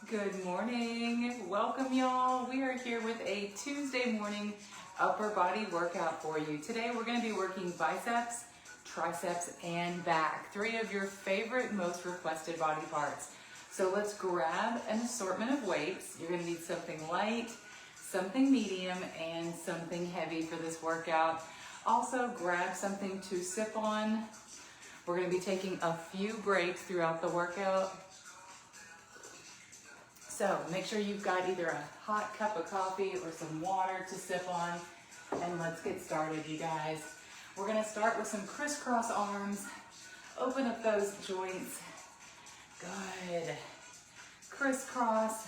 Good morning. Welcome, y'all. We are here with a Tuesday morning upper body workout for you. Today we're going to be working biceps, triceps, and back. 3 of your favorite, most requested body parts. So let's grab an assortment of weights. You're going to need something light, something medium, and something heavy for this workout. Also grab something to sip on. We're going to be taking a few breaks throughout the workout. So make sure you've got either a hot cup of coffee or some water to sip on, and let's get started, you guys. We're gonna start with some crisscross arms. Open up those joints. Good. Crisscross,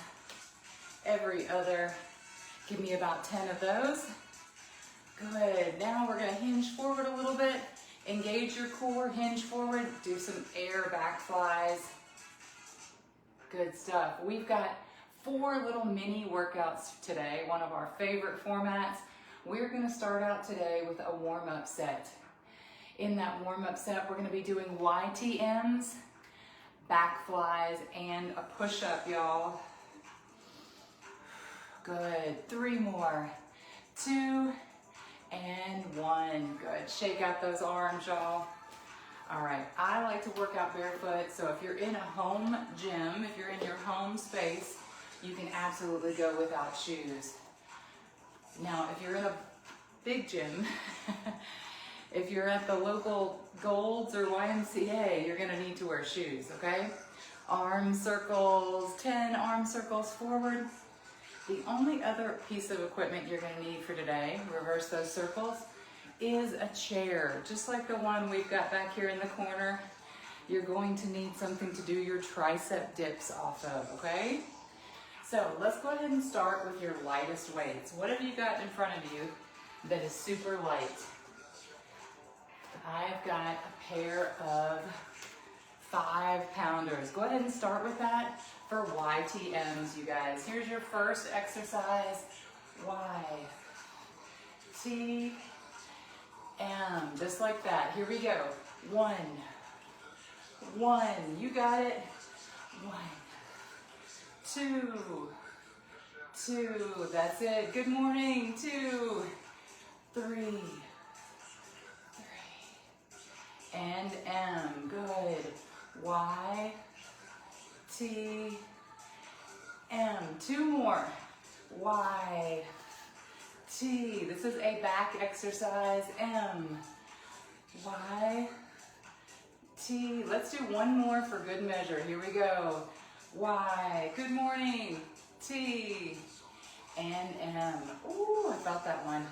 every other. Give me about 10 of those. Good. Now we're gonna hinge forward a little bit. Engage your core, hinge forward. Do some air back flies. Good stuff. We've got 4 little mini workouts today, one of our favorite formats. We're going to start out today with a warm-up set. In that warm-up set, we're going to be doing YTMs, back flies, and a push-up, y'all. Good. 3 more. 2 and 1. Good. Shake out those arms, y'all. All right, I like to work out barefoot, so if you're in a home gym, if you're in your home space, you can absolutely go without shoes. Now, if you're in a big gym, if you're at the local Golds or YMCA, you're gonna need to wear shoes, okay? Arm circles, 10 arm circles forward. The only other piece of equipment you're gonna need for today, reverse those circles, is a chair, just like the one we've got back here in the corner. You're going to need something to do your tricep dips off of, okay? So let's go ahead and start with your lightest weights. What have you got in front of you that is super light? I've got a pair of 5-pounders. Go ahead and start with that for YTMs, you guys. Here's your first exercise. Y, T, M, just like that. Here we go. 1, 1, you got it. 1, 2, 2, that's it. Good morning. 2, 3, 3, and M, good. Y, T, M, 2 more. Y, T, this is a back exercise. M, Y, T. Let's do 1 more for good measure. Here we go. Y, good morning. T, and M. Ooh, I felt that one.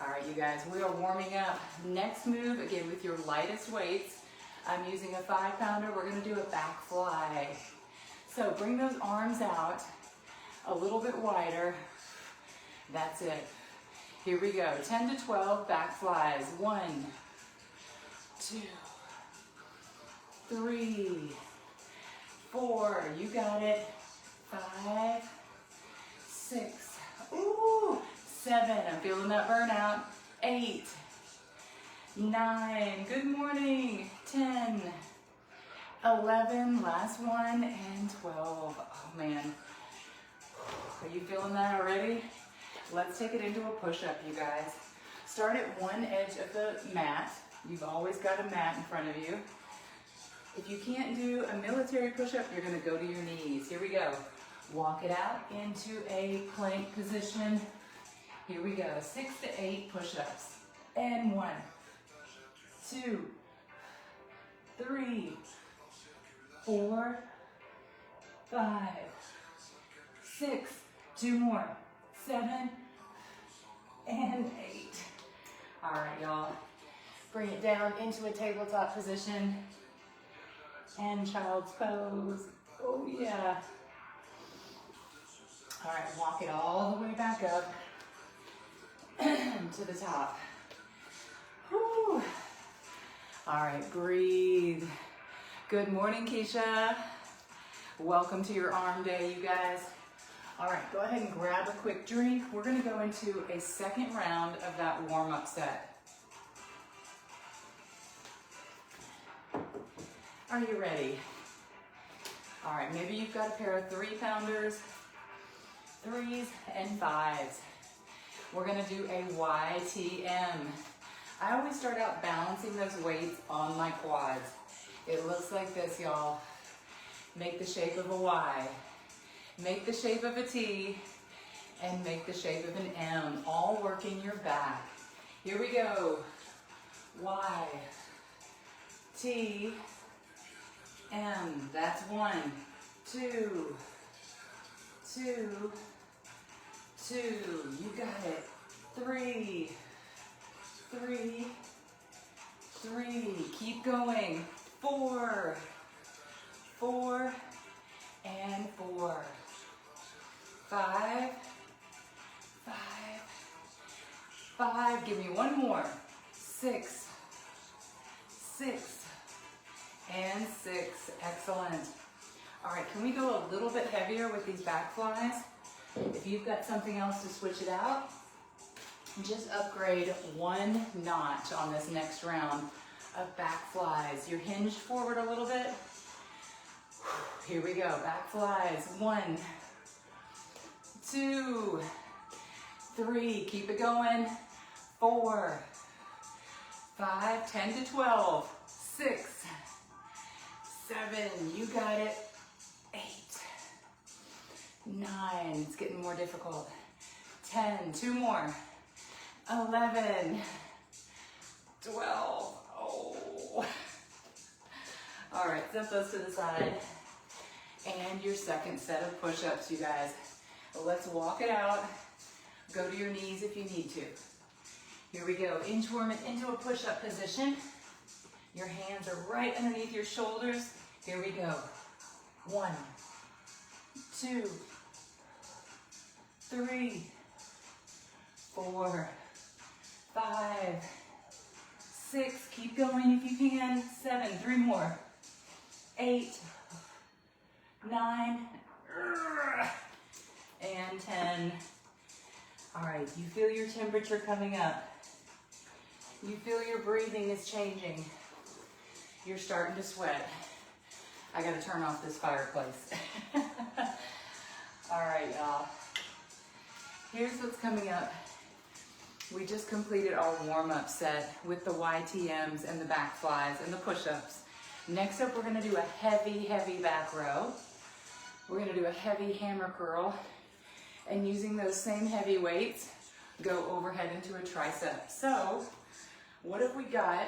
All right, you guys, we are warming up. Next move, again, with your lightest weights. I'm using a 5-pounder. We're gonna do a back fly. So bring those arms out a little bit wider. That's it. Here we go. 10 to 12 back flies. 1, 2, 3, 4. You got it. 5, 6. Ooh, 7. I'm feeling that burnout. 8, 9. Good morning. 10, 11. Last one, and 12. Oh man. Are you feeling that already? Let's take it into a push-up, you guys. Start at one edge of the mat. You've always got a mat in front of you. If you can't do a military push-up, you're gonna go to your knees. Here we go. Walk it out into a plank position. Here we go. 6 to 8 push-ups. And 1, 2, 3, 4, 5, 6. 2 more. 7 and 8. All right, y'all. Bring it down into a tabletop position and child's pose. Oh, yeah. All right, walk it all the way back up to the top. Whew. All right, breathe. Good morning, Keisha. Welcome to your arm day, you guys. All right, go ahead and grab a quick drink. We're gonna go into a second round of that warm-up set. Are you ready? All right, maybe you've got a pair of 3-pounders, 3s and 5s. We're gonna do a YTM. I always start out balancing those weights on my quads. It looks like this, y'all. Make the shape of a Y, make the shape of a T, and make the shape of an M, all working your back. Here we go. Y, T, M. That's 1, 2, 2, 2. You got it. 3, 3, 3. Keep going. 4, 4, and 4. 5, 5, 5. Give me one more. 6, 6, and 6. Excellent. All right, can we go a little bit heavier with these back flies? If you've got something else to switch it out, just upgrade 1 notch on this next round of back flies. You're hinged forward a little bit. Here we go, back flies. 1, 2, 3, keep it going. 4, 5, 10 to 12, 6, 7, you got it. 8, 9, it's getting more difficult. 10, 2 more. 11, 12, oh. All right, set those to the side. And your second set of push-ups, you guys. Let's walk it out. Go to your knees if you need to. Here we go, inchworm it into a push-up position. Your hands are right underneath your shoulders. Here we go. 1, 2, 3, 4, 5, 6. Keep going if you can. 7, 3 more. 8, 9, and 10. All right, you feel your temperature coming up. You feel your breathing is changing. You're starting to sweat. I gotta turn off this fireplace. All right, y'all. Here's what's coming up. We just completed our warm-up set with the YTMs and the back flies and the push-ups. Next up, we're gonna do a heavy, heavy back row. We're gonna do a heavy hammer curl, and using those same heavy weights, go overhead into a tricep. So, what have we got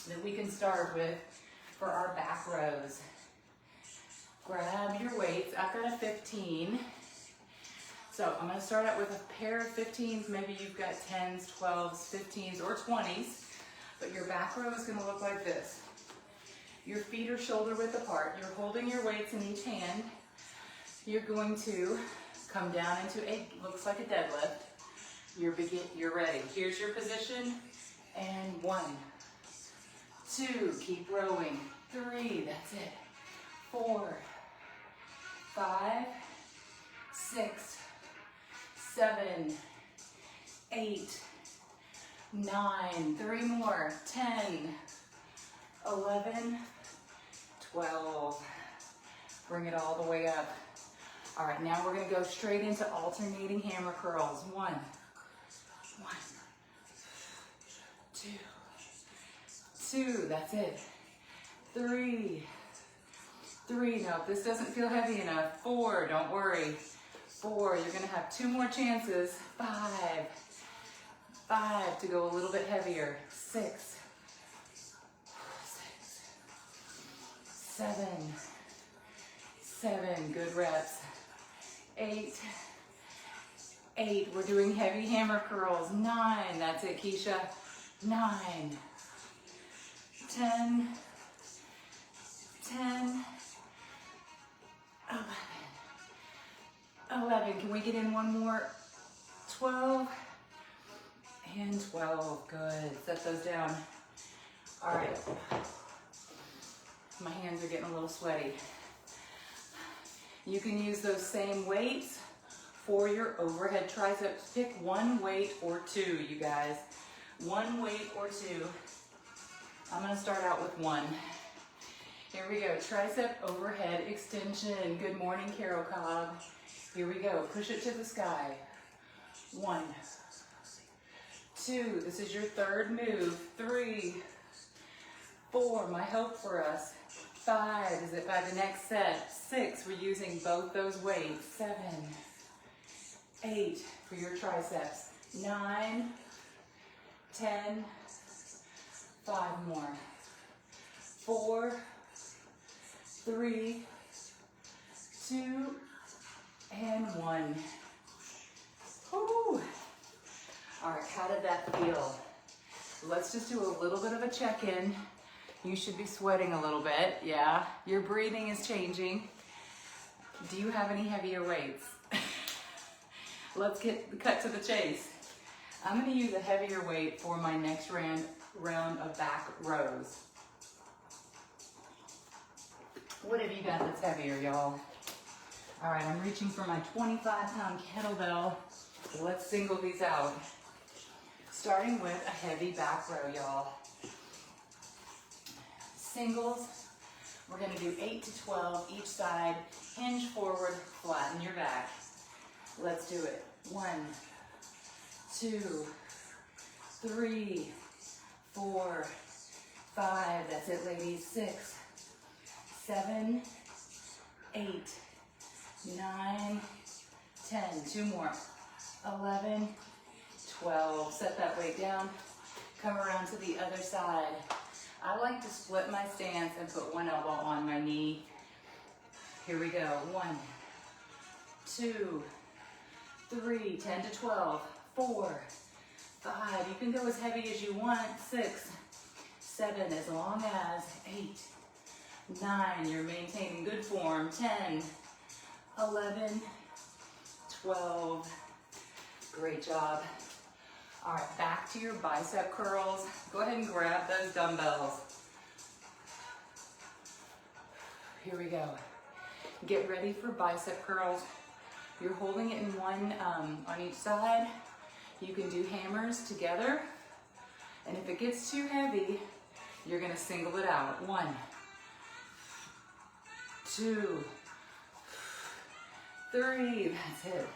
that we can start with for our back rows? Grab your weights. I've got a 15. So I'm gonna start out with a pair of 15s. Maybe you've got 10s, 12s, 15s, or 20s, but your back row is gonna look like this. Your feet are shoulder width apart. You're holding your weights in each hand. You're going to come down into looks like a deadlift. You're ready. Here's your position. And 1, 2, keep rowing. 3, that's it. 4, 5, 6, 7, 8, 9, 3 more. 10, 11, 12. Bring it all the way up. All right, now we're gonna go straight into alternating hammer curls. 1, 2, that's it. 3, no, if this doesn't feel heavy enough. 4, don't worry. 4, you're gonna have 2 more chances. 5 to go a little bit heavier. 6, 7, good reps. 8, we're doing heavy hammer curls. 9, that's it, Keisha. 9, 10, 11, can we get in one more? 12, and 12, good, set those down. All right, my hands are getting a little sweaty. You can use those same weights for your overhead triceps. Pick 1 weight or 2, you guys. 1 weight or 2. I'm gonna start out with 1. Here we go, tricep overhead extension. Good morning, Carol Cobb. Here we go, push it to the sky. 1, 2, this is your third move. 3, 4, my hope for us. 5, is it by the next set? 6, we're using both those weights. 7, 8 for your triceps. 9, 10, 5 more. 4, 3, 2, and 1. Woo. All right, how did that feel? Let's just do a little bit of a check-in. You should be sweating a little bit, yeah. Your breathing is changing. Do you have any heavier weights? Let's cut to the chase. I'm gonna use a heavier weight for my next round of back rows. What have you got that's heavier, y'all? All right, I'm reaching for my 25-pound kettlebell. Let's single these out. Starting with a heavy back row, y'all. Singles, we're gonna do 8 to 12 each side. Hinge forward, flatten your back. Let's do it. 1, 2, 3, 4, 5. That's it, ladies. 6, 7, 8, 9, 10. 2 more. 11, 12. Set that weight down. Come around to the other side. I like to split my stance and put one elbow on my knee. Here we go. 1, 2, 3, 10 to 12, 4, 5. You can go as heavy as you want. 6, 7, as long as 8, 9. You're maintaining good form. 10, 11, 12. Great job. All right, back to your bicep curls. Go ahead and grab those dumbbells. Here we go. Get ready for bicep curls. You're holding it in one on each side. You can do hammers together. And if it gets too heavy, you're gonna single it out. 1, 2, 3, that's it.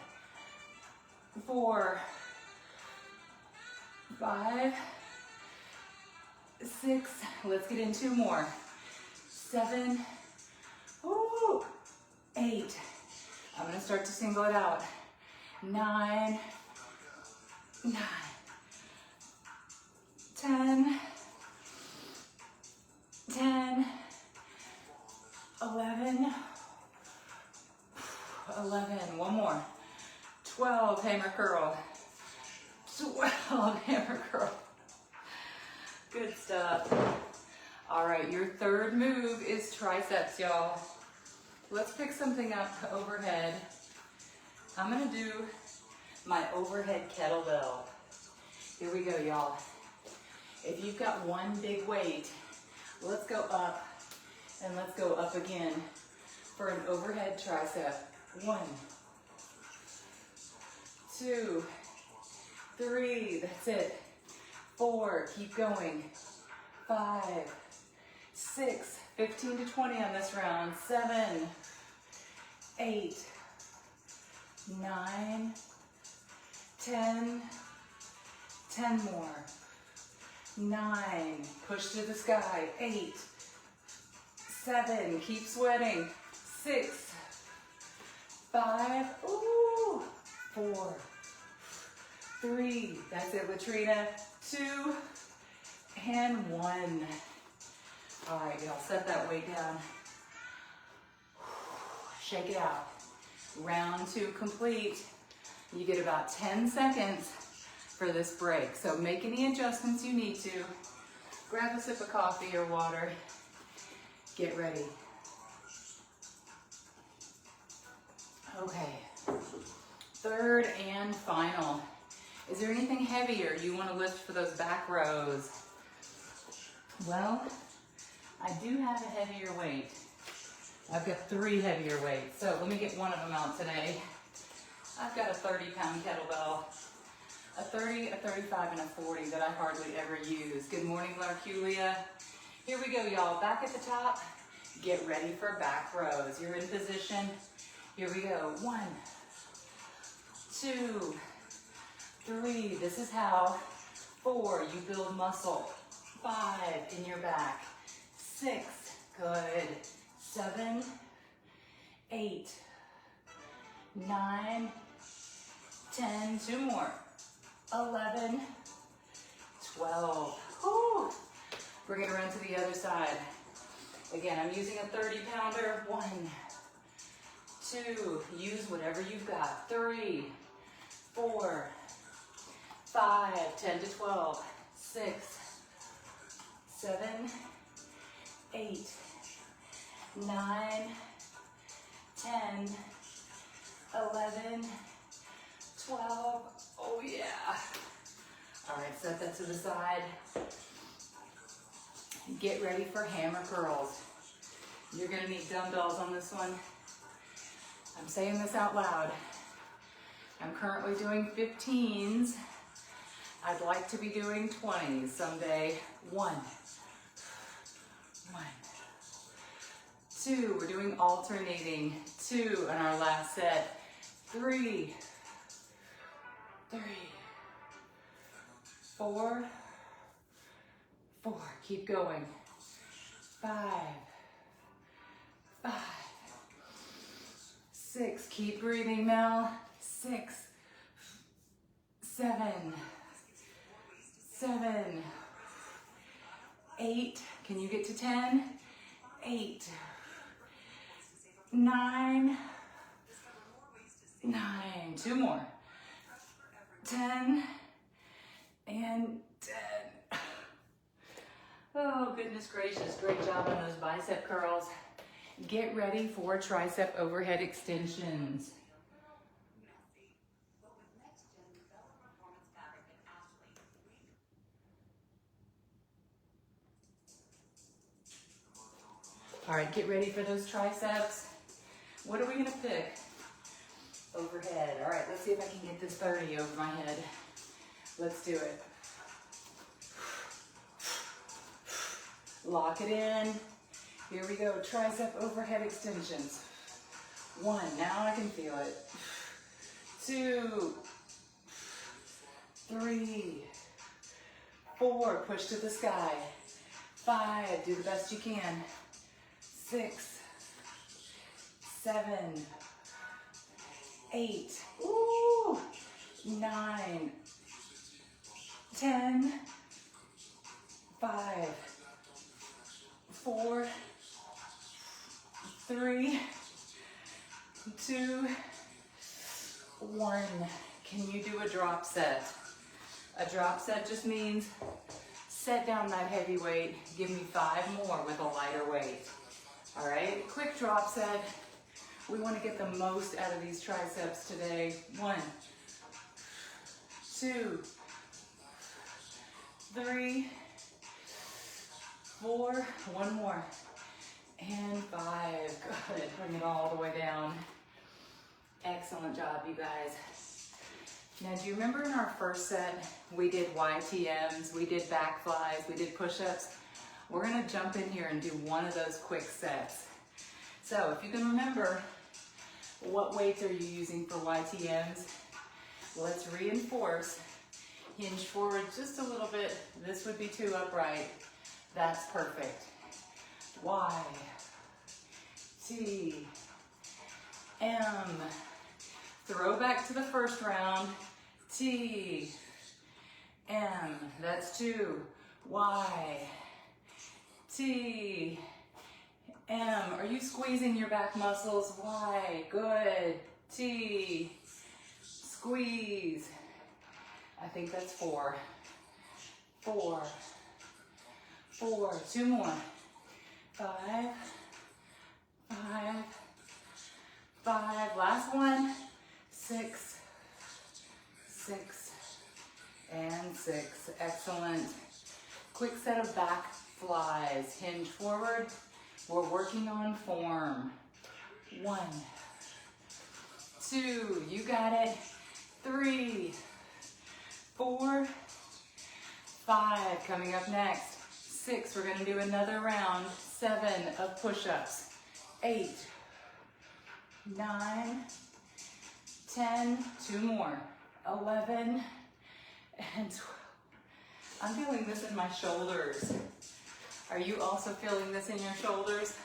4, 5, 6, let's get in 2 more. 7, ooh, 8. I'm gonna start to single it out. 9, 10, 11, 11, one more. 12, hammer curl. 12, hammer curl. Good stuff. All right, your third move is triceps, y'all. Let's pick something up overhead. I'm gonna do my overhead kettlebell. Here we go, y'all. If you've got one big weight, let's go up and let's go up again for an overhead tricep. 1, 2, 3, that's it. 4, keep going. 5, 6, 15 to 20 on this round. 7, 8, 9, 10, 10 more. 9, push to the sky. 8, 7, keep sweating. 6, 5, ooh, 4, 3, that's it, Latrina. 2, and 1. All right, y'all, set that weight down. Shake it out. Round 2 complete. You get about 10 seconds for this break. So make any adjustments you need to. Grab a sip of coffee or water. Get ready. Okay, third and final. Is there anything heavier you want to lift for those back rows? Well, I do have a heavier weight. I've got 3 heavier weights, so let me get one of them out today. I've got a 30-pound kettlebell, a 30, a 35, and a 40 that I hardly ever use. Good morning, Larculia. Here we go, y'all. Back at the top, Get ready for back rows. You're in position. Here we go. 1, 2, 3. This is how. 4, you build muscle. 5, in your back. 6, good. 7, 8, 9, 10, 2 more. 11, 12. Whew. Bring it around to the other side. Again, I'm using a 30-pounder. 1, 2, use whatever you've got. 3, 4, 5, 10 to 12, 6, 7, 8, 9, 10, 11, 12. Oh yeah. All right, set that to the side. Get ready for hammer curls. You're gonna need dumbbells on this one. I'm saying this out loud. I'm currently doing 15s. I'd like to be doing 20s someday. 1, 2, we're doing alternating. 2 in our last set. 3, 4, 4, keep going. 5, 6, keep breathing, Mel. 6, 7, 8, can you get to 10? 8, 9, 2 more. 10, and 10. Oh, goodness gracious, great job on those bicep curls. Get ready for tricep overhead extensions. All right, get ready for those triceps. What are we gonna pick? Overhead. All right, let's see if I can get this 30 over my head. Let's do it. Lock it in. Here we go, tricep overhead extensions. 1, now I can feel it. 2, 3, 4, push to the sky. 5, do the best you can. 6, 7, 8, ooh, 9, 10, 5, 4, 3, 2, 1. Can you do a drop set? A drop set just means set down that heavy weight, give me 5 more with a lighter weight. All right, quick drop set. We want to get the most out of these triceps today. 1, 2, 3, 4, 1 more, and 5. Good, bring it all the way down. Excellent job, you guys. Now, do you remember in our first set, we did YTMs, we did back flies, we did push-ups? We're gonna jump in here and do one of those quick sets. So if you can remember, what weights are you using for YTMs? Let's reinforce. Hinge forward just a little bit. This would be 2 upright. That's perfect. Y, T, M. Throw back to the first round. T, M. That's 2. Y, T, M. Are you squeezing your back muscles? Y, good. T, squeeze. I think that's 4. 4, 4, 2 more. 5, 5, 5. Last one. 6, 6, and 6. Excellent. Quick set of back flies. Hinge forward. We're working on form. 1, 2, you got it. 3, 4, 5, coming up next. 6, we're gonna do another round. 7 of push-ups, 8, 9, 10, 2 more, 11, and 12. I'm feeling this in my shoulders. Are you also feeling this in your shoulders?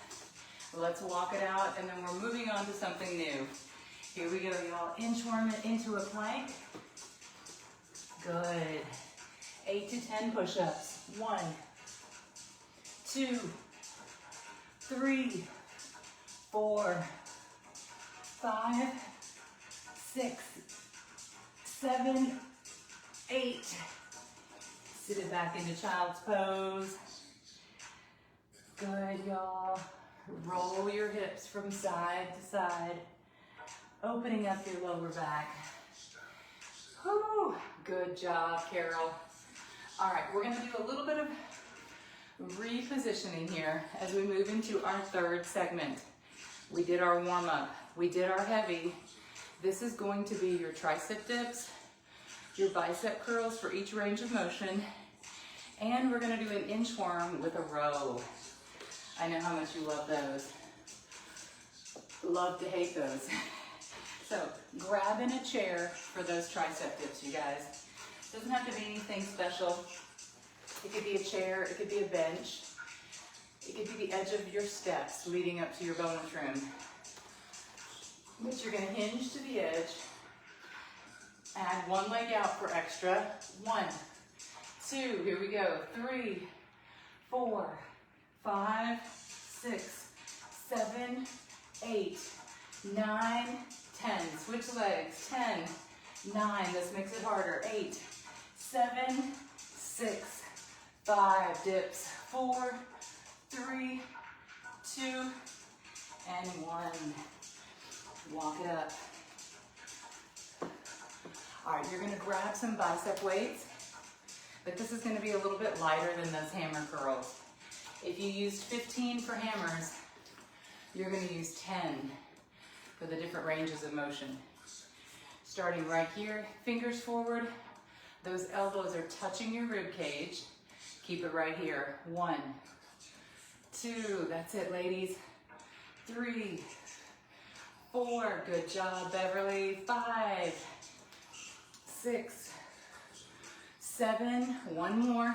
Let's walk it out, and then we're moving on to something new. Here we go, y'all. Inchworm it into a plank. Good. 8 to 10 push-ups. 1, 2, 3, 4, 5, 6, 7, 8. Sit it back into child's pose. Good, y'all. Roll your hips from side to side, opening up your lower back. Whew. Good job, Carol. All right, we're gonna do a little bit of repositioning here as we move into our third segment. We did our warm-up, we did our heavy. This is going to be your tricep dips, your bicep curls for each range of motion, and we're gonna do an inchworm with a row. I know how much you love those. Love to hate those. So grab in a chair for those tricep dips, you guys. Doesn't have to be anything special. It could be a chair, it could be a bench. It could be the edge of your steps leading up to your bonus room. But you're gonna hinge to the edge. Add one leg out for extra. 1, 2, here we go. 3, 4, 5, 6, 7, 8, 9, 10. Switch legs. 10, 9. This makes it harder. 8, 7, 6, 5. Dips. 4, 3, 2, and 1. Walk it up. All right, you're gonna grab some bicep weights, but this is gonna be a little bit lighter than those hammer curls. If you used 15 for hammers, you're gonna use 10 for the different ranges of motion. Starting right here, fingers forward. Those elbows are touching your rib cage. Keep it right here. 1, 2, that's it, ladies. 3, 4, good job, Beverly. 5, 6, 7, one more.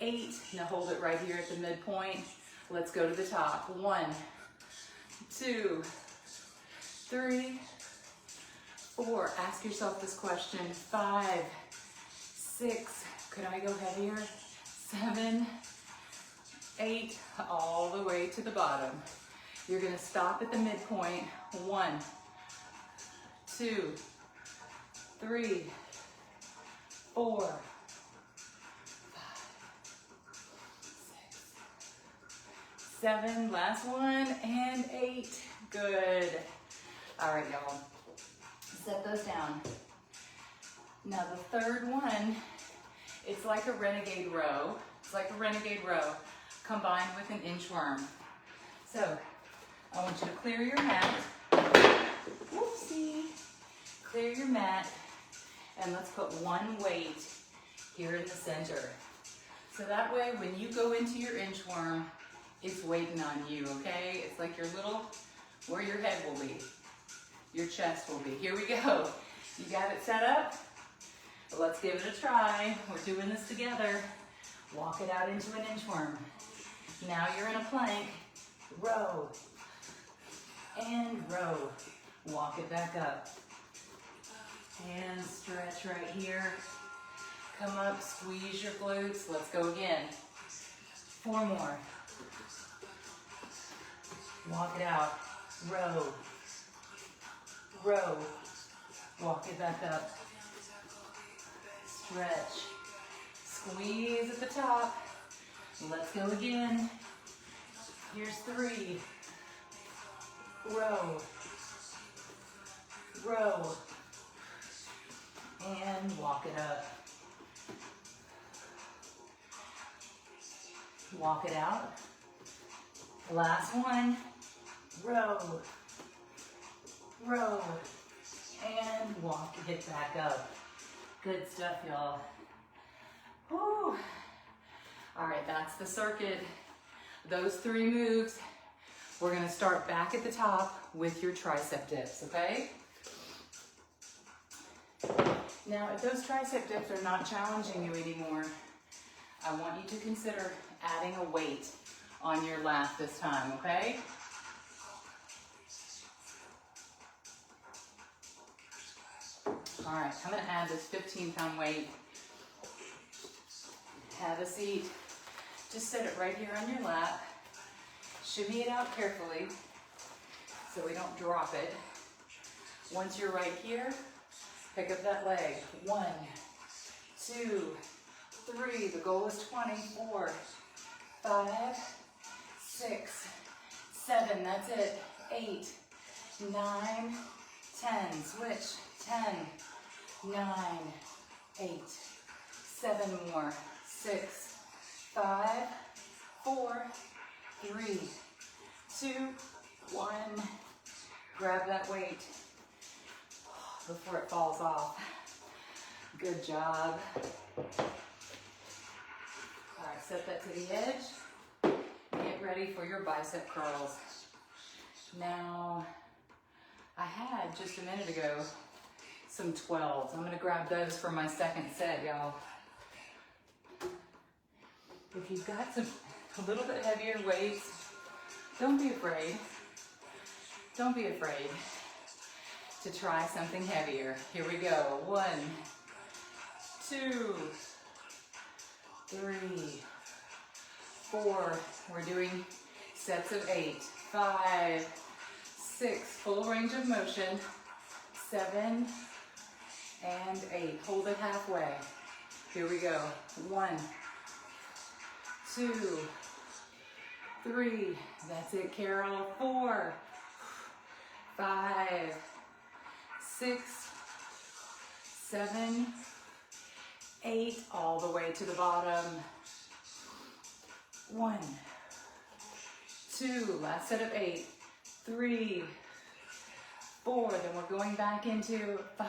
8, now hold it right here at the midpoint. Let's go to the top. 1, 2, 3, 4. Ask yourself this question. 5, 6, could I go heavier? 7, 8, all the way to the bottom. You're gonna stop at the midpoint. 1, 2, 3, 4, 7, last one, and 8. Good. All right, y'all. Set those down. Now the third one, it's like a renegade row. It's like a renegade row combined with an inchworm. So I want you to clear your mat. Whoopsie. Clear your mat, and let's put one weight here in the center. So that way, when you go into your inchworm, it's waiting on you, okay? It's like your little, where your head will be, your chest will be. Here we go. You got it set up? Let's give it a try. We're doing this together. Walk it out into an inchworm. Now you're in a plank. Row and row. Walk it back up. And stretch right here. Come up, squeeze your glutes. Let's go again. 4 more. Walk it out. Row. Row. Walk it back up. Stretch. Squeeze at the top. Let's go again. Here's 3. Row. Row. And walk it up. Walk it out. Last one. Row. Row. And walk it back up. Good stuff, y'all. Whew. All right, that's the circuit. those 3 moves. We're gonna start back at the top with your tricep dips, okay? Now, if those tricep dips are not challenging you anymore, I want you to consider adding a weight on your lat this time, okay? All right, I'm gonna add this 15-pound weight. Have a seat. Just set it right here on your lap. Shimmy it out carefully so we don't drop it. Once you're right here, pick up that leg. 1, 2, 3. The goal is 20. 4, 5, 6, 7. That's it. 8, 9, 10. Switch. 10, 9, 8, 7 more. 6, 5, 4, 3, 2, 1. Grab that weight before it falls off. Good job. All right, set that to the edge. Get ready for your bicep curls. Now, I had just a minute ago some 12s. I'm gonna grab those for my second set, y'all. If you've got a little bit heavier weights, don't be afraid. Don't be afraid to try something heavier. Here we go. 1, 2, 3, 4. We're doing sets of 8. 5, 6. Full range of motion. 7 and 8. Hold it halfway. Here we go. 1, 2, 3. That's it, Carol. 4, 5, 6, 7, 8. All the way to the bottom. 1, 2. Last set of 8. 3, 4. Then we're going back into 5.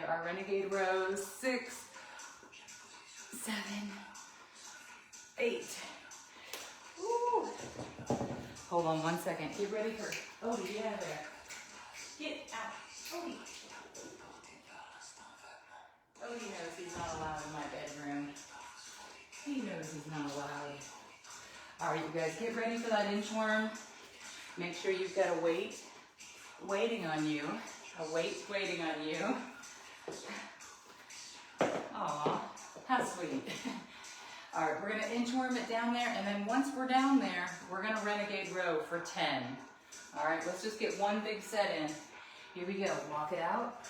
Our renegade rows. 6, 7, 8. Woo. Hold on 1 second. Get ready for Odie. Get out of there. Get out. Odie. Odie knows he's not allowed in my bedroom. He knows he's not allowed. All right, you guys, get ready for that inchworm. Make sure you've got a weight waiting on you. A weight waiting on you. Aw, how sweet. All right, we're gonna inchworm it down there, and then once we're down there, we're gonna renegade row for 10. All right, let's just get one big set in. Here we go, walk it out.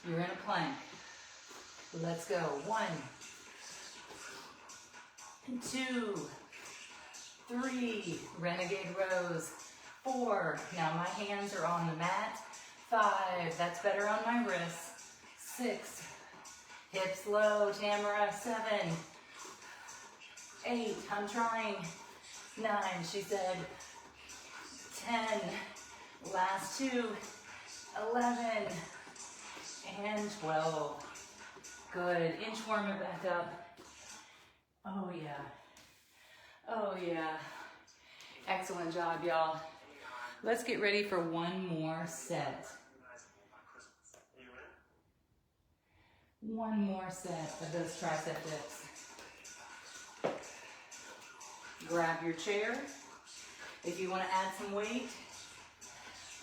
You're in a plank. Let's go. 1, 2, 3, renegade rows. 4, now my hands are on the mat. 5, that's better on my wrists. 6, hips low, Tamara. 7, 8, I'm trying. 9, she said. 10, last 2, 11, and 12. Good, inchworm it back up. Oh yeah, oh yeah. Excellent job, y'all. Let's get ready for one more set. One more set of those tricep dips. Grab your chair. If you want to add some weight,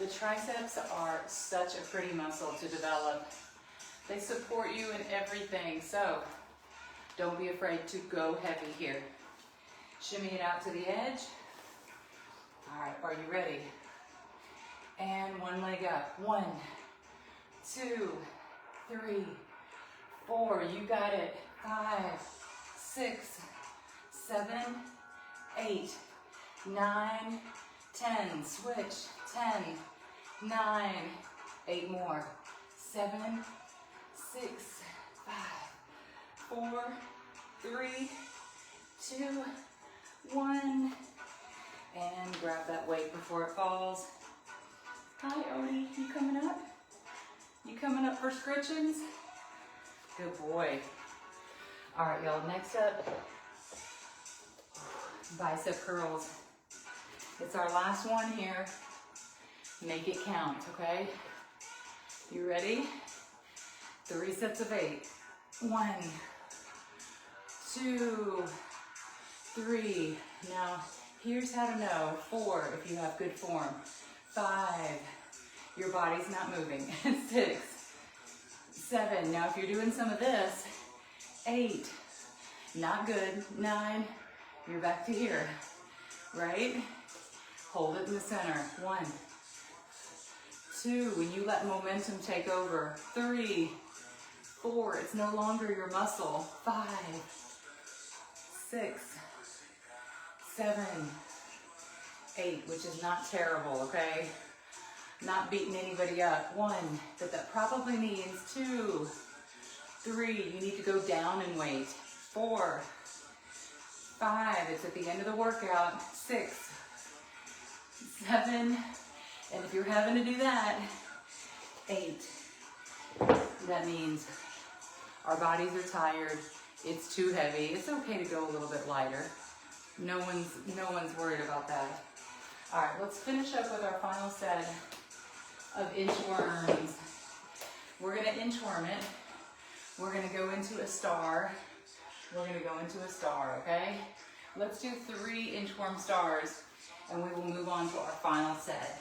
the triceps are such a pretty muscle to develop. They support you in everything, so don't be afraid to go heavy here. Shimmy it out to the edge. All right, are you ready? And one leg up. 1, 2, 3, 4. You got it. 5, 6, 7, 8, 9, 10. Switch. 10, 9, 8 more. 7, 6, 5, 4, 3, 2, 1. And grab that weight before it falls. Hi, Odie. You coming up? You coming up for scritchings? Good boy. All right, y'all. Next up, Bicep curls. It's our last one here. Make it count, okay? You ready? 3 sets of 8. 1, 2, 3. Now, here's how to know. 4, if you have good form. 5, your body's not moving. 6, 7. Now, if you're doing some of this, 8, not good. 9, you're back to here, right? Hold it in the center. 1, 2, when you let momentum take over. 3, 4, it's no longer your muscle. 5, 6, 7, 8, which is not terrible, okay? Not beating anybody up. 1, but that probably means 2, 3, you need to go down in weight. 4, 5, it's at the end of the workout. 6, 7, and if you're having to do that, 8. That means our bodies are tired. It's too heavy. It's okay to go a little bit lighter. No one's worried about that. All right, let's finish up with our final set of inchworms. We're gonna inchworm it. We're gonna go into a star. We're gonna go into a star, okay? Let's do 3 inchworm stars, and we will move on to our final set.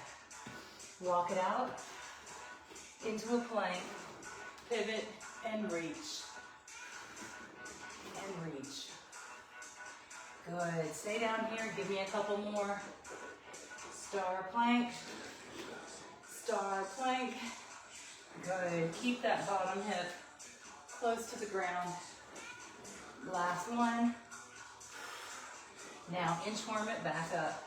Walk it out into a plank, pivot, and reach. And reach. Good. Stay down here. Give me a couple more. Star plank. Star plank. Good. Keep that bottom hip close to the ground. Last one. Now inchworm it back up.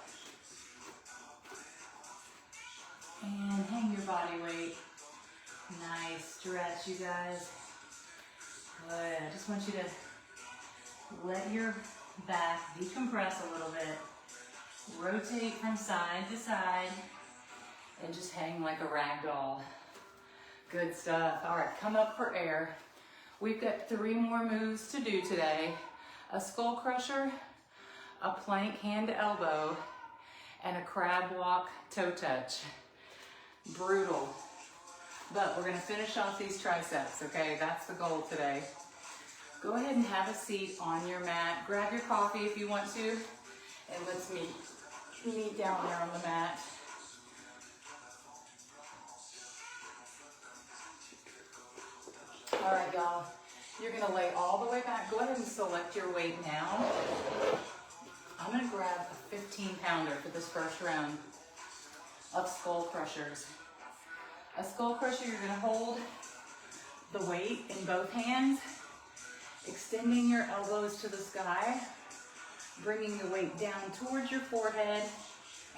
And hang your body weight. Nice stretch, you guys. Good. I just want you to let your back decompress a little bit. Rotate from side to side and just hang like a rag doll. Good stuff. All right, come up for air. We've got 3 more moves to do today. A skull crusher, a plank hand to elbow, and a crab walk toe touch. Brutal. But we're gonna finish off these triceps, okay? That's the goal today. Go ahead and have a seat on your mat. Grab your coffee if you want to, and let's meet down there on the mat. All right, y'all. You're gonna lay all the way back. Go ahead and select your weight now. I'm gonna grab a 15-pounder for this first round of skull crushers. A skull crusher, you're gonna hold the weight in both hands, extending your elbows to the sky, bringing the weight down towards your forehead,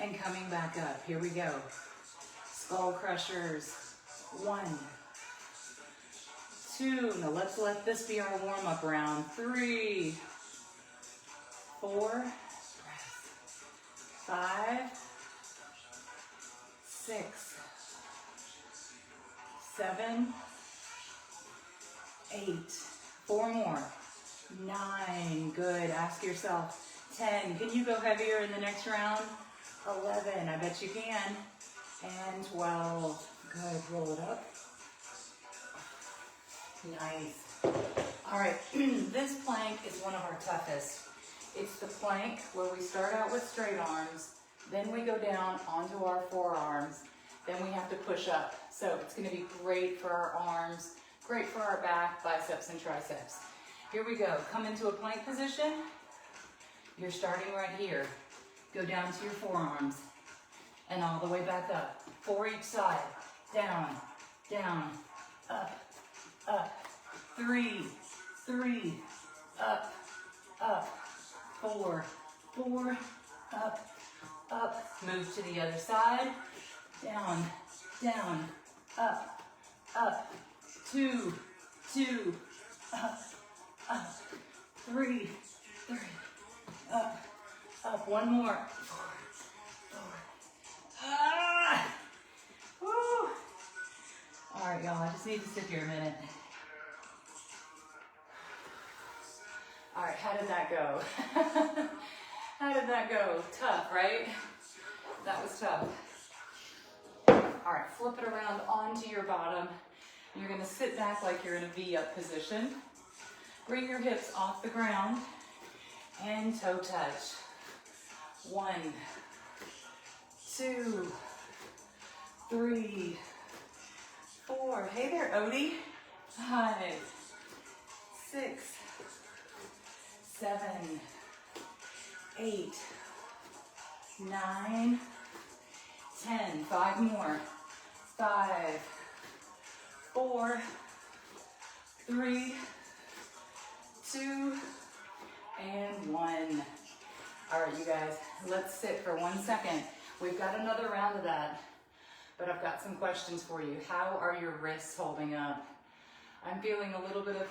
and coming back up. Here we go. Skull crushers. 1, 2. Now let's let this be our warm-up round. 3, 4, 5, 6, 7, 8. 4 more. 9. Good. Ask yourself. 10. Can you go heavier in the next round? 11. I bet you can. And 12. Good. Roll it up. Nice. All right. This plank is one of our toughest. It's the plank where we start out with straight arms, then we go down onto our forearms, then we have to push up. So it's going to be great for our arms, great for our back, biceps, and triceps. Here we go. Come into a plank position. You're starting right here. Go down to your forearms and all the way back up. 4 each side. Down, down, up, up. 3, 3, up, up. 4, 4, up, up. Move to the other side. Down, down, up, up. 2, 2, up, up. 3, 3, up, up. 1 more. 4, 4. Ah! Woo! All right, y'all, I just need to sit here a minute. All right, how did that go? How did that go? Tough, right? That was tough. All right, flip it around onto your bottom. You're gonna sit back like you're in a V-up position. Bring your hips off the ground and toe touch. 1, 2, 3, 4. Hey there, Odie. 5, 6, 7, 8, 9, 10. 5 more. 5, 4, 3, 2, and 1. All right, you guys, let's sit for 1 second. We've got another round of that, but I've got some questions for you. How are your wrists holding up? I'm feeling a little bit of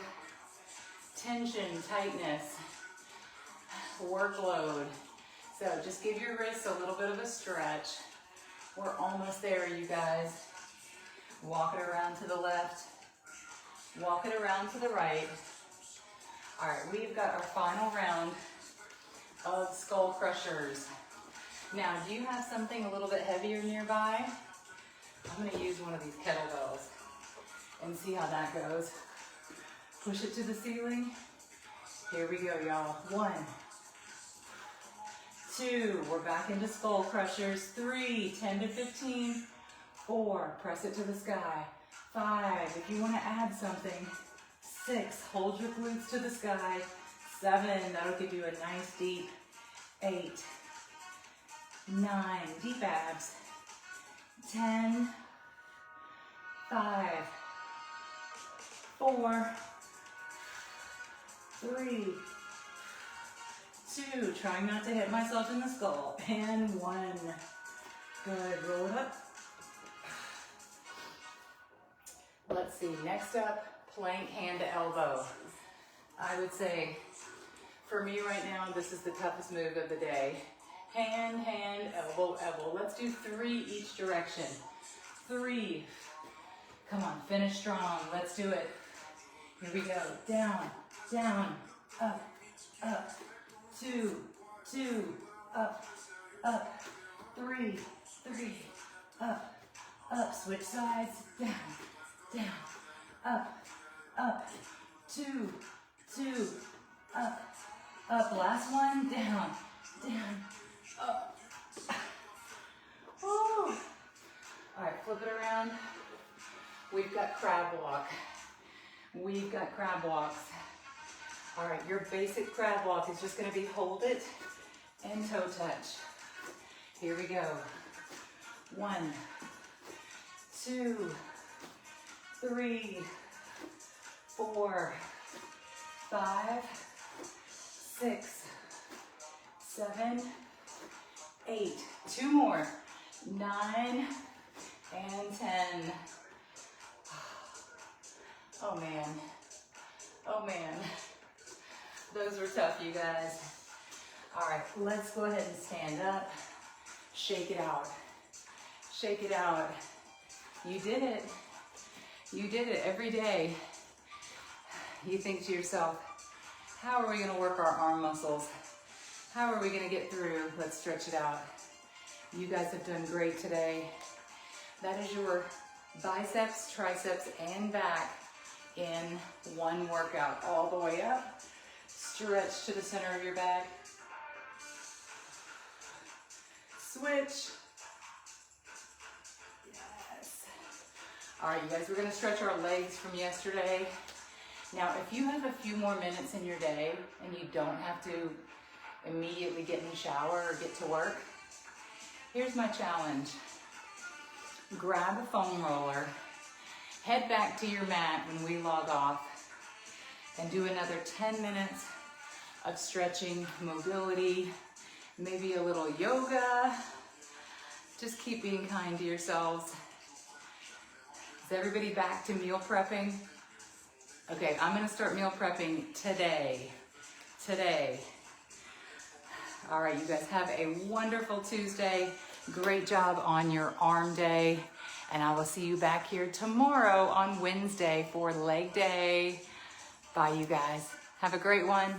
tension, tightness, workload. So just give your wrists a little bit of a stretch. We're almost there, you guys. Walk it around to the left. Walk it around to the right. All right, we've got our final round of skull crushers. Now, do you have something a little bit heavier nearby? I'm gonna use one of these kettlebells and see how that goes. Push it to the ceiling. Here we go, y'all. 1, 2, we're back into skull crushers. 3, 10 to 15. 4, press it to the sky. 5, if you wanna add something. 6, hold your glutes to the sky. 7, that'll give you a nice deep. 8, 9, deep abs. 10, 5, 4, 3, 2, trying not to hit myself in the skull, and 1. Good, roll it up. Let's see, next up, plank hand to elbow. I would say, for me right now, this is the toughest move of the day. Hand, hand, elbow, elbow. Let's do 3 each direction. 3. Come on, finish strong. Let's do it. Here we go. Down, down, up, up. 2, 2, up, up. 3, 3, up, up. Switch sides. Down, down, up, up. 2, 2, up, up. Last one. Down, down, up. Woo. All right, flip it around. We've got crab walk. We've got crab walks. All right, your basic crab walk is just gonna be hold it and toe touch. Here we go. 1, 2, 3, 4, 5, 6, 7, 8. 2 more. 9 and 10. Oh man. Oh man. Those were tough, you guys. All right, let's go ahead and stand up. Shake it out. Shake it out. You did it. You did it every day. You think to yourself, how are we gonna work our arm muscles? How are we gonna get through? Let's stretch it out. You guys have done great today. That is your biceps, triceps, and back in one workout. All the way up. Stretch to the center of your back. Switch. Yes. All right, you guys, we're gonna stretch our legs from yesterday. Now, if you have a few more minutes in your day and you don't have to immediately get in the shower or get to work, here's my challenge. Grab a foam roller, head back to your mat when we log off, and do another 10 minutes of stretching, mobility, maybe a little yoga. Just keep being kind to yourselves. Is everybody back to meal prepping? Okay, I'm gonna start meal prepping today. All right, you guys have a wonderful Tuesday. Great job on your arm day. And I will see you back here tomorrow on Wednesday for leg day. Bye, you guys. Have a great one.